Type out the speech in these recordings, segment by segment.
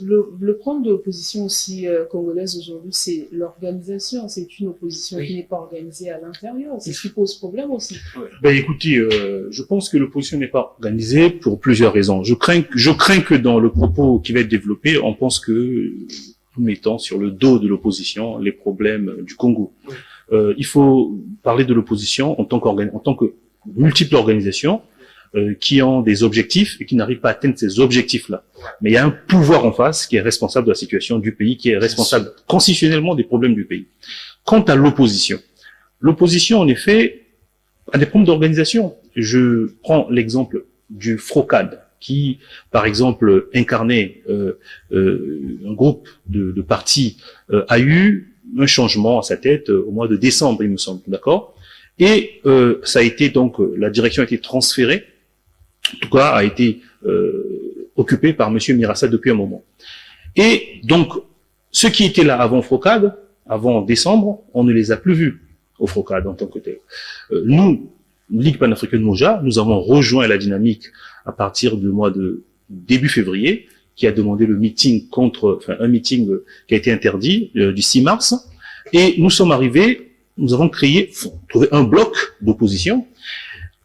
Le problème de l'opposition aussi congolaise aujourd'hui, c'est l'organisation. C'est une opposition qui n'est pas organisée à l'intérieur. C'est ce qui pose problème aussi. Ben écoutez, je pense que l'opposition n'est pas organisée pour plusieurs raisons. Je crains que dans le propos qui va être développé, on pense que nous mettons sur le dos de l'opposition les problèmes du Congo. Il faut parler de l'opposition en tant que multiples organisations qui ont des objectifs et qui n'arrivent pas à atteindre ces objectifs-là. Mais il y a un pouvoir en face qui est responsable de la situation du pays, qui est responsable constitutionnellement des problèmes du pays. Quant à l'opposition, en effet, a des problèmes d'organisation. Je prends l'exemple du FROCAD, qui, par exemple, incarnait un groupe de partis, a eu un changement à sa tête au mois de décembre, il me semble, d'accord? Et ça a été donc, la direction a été transférée, en tout cas a été occupée par Monsieur Mirassa depuis un moment. Et donc, ceux qui étaient là avant FROCAD, avant décembre, on ne les a plus vus au FROCAD en tant que tel. Nous, Ligue panafricaine Moja, nous avons rejoint la dynamique à partir du mois de début février, qui a demandé le meeting un meeting qui a été interdit du 6 mars. Et nous sommes arrivés, nous avons trouvé un bloc d'opposition,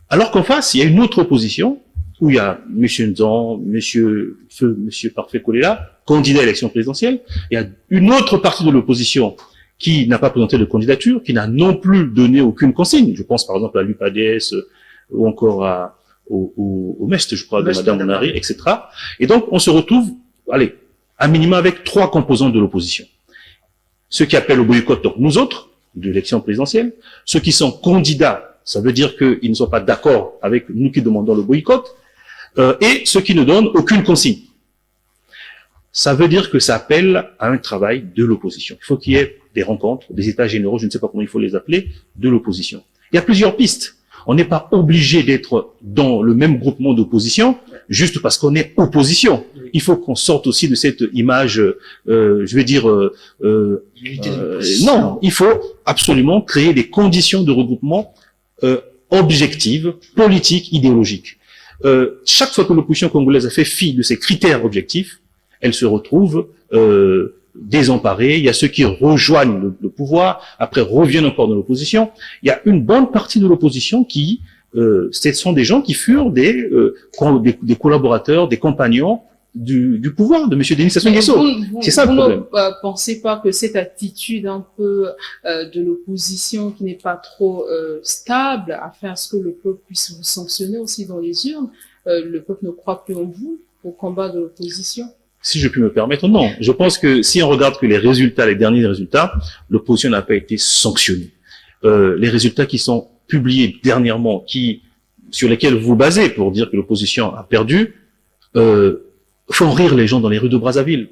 alors qu'en face, il y a une autre opposition, où il y a M. Nzan, M. Parfait Kolela, candidat à l'élection présidentielle. Il y a une autre partie de l'opposition qui n'a pas présenté de candidature, qui n'a non plus donné aucune consigne. Je pense par exemple à l'UPADS ou encore au MEST, je crois, de Madame Monari, etc. Et donc, on se retrouve, allez, à minima avec 3 composants de l'opposition. Ceux qui appellent au boycott, donc nous autres, de l'élection présidentielle. Ceux qui sont candidats, ça veut dire qu'ils ne sont pas d'accord avec nous qui demandons le boycott. Et ceux qui ne donnent aucune consigne. Ça veut dire que ça appelle à un travail de l'opposition. Il faut qu'il y ait des rencontres, des états généraux, je ne sais pas comment il faut les appeler, de l'opposition. Il y a plusieurs pistes. On n'est pas obligé d'être dans le même groupement d'opposition juste parce qu'on est opposition. Il faut qu'on sorte aussi de cette image, je vais dire, non, il faut absolument créer des conditions de regroupement objectives, politiques, idéologiques. Chaque fois que l'opposition congolaise a fait fi de ces critères objectifs, elle se retrouve désemparée. Il y a ceux qui rejoignent le pouvoir, après reviennent encore dans l'opposition. Il y a une bonne partie de l'opposition qui, ce sont des gens qui furent des collaborateurs, des compagnons du pouvoir de M. Denis Sassou Nguesso. C'est ça le problème. Vous ne pensez pas que cette attitude un peu de l'opposition qui n'est pas trop stable a fait à ce que le peuple puisse vous sanctionner aussi dans les urnes? Le peuple ne croit plus en vous au combat de l'opposition? Si je puis me permettre, non. Je pense que si on regarde que les derniers résultats, l'opposition n'a pas été sanctionnée. Les résultats qui sont publiés dernièrement, sur lesquels vous vous basez pour dire que l'opposition a perdu, font rire les gens dans les rues de Brazzaville.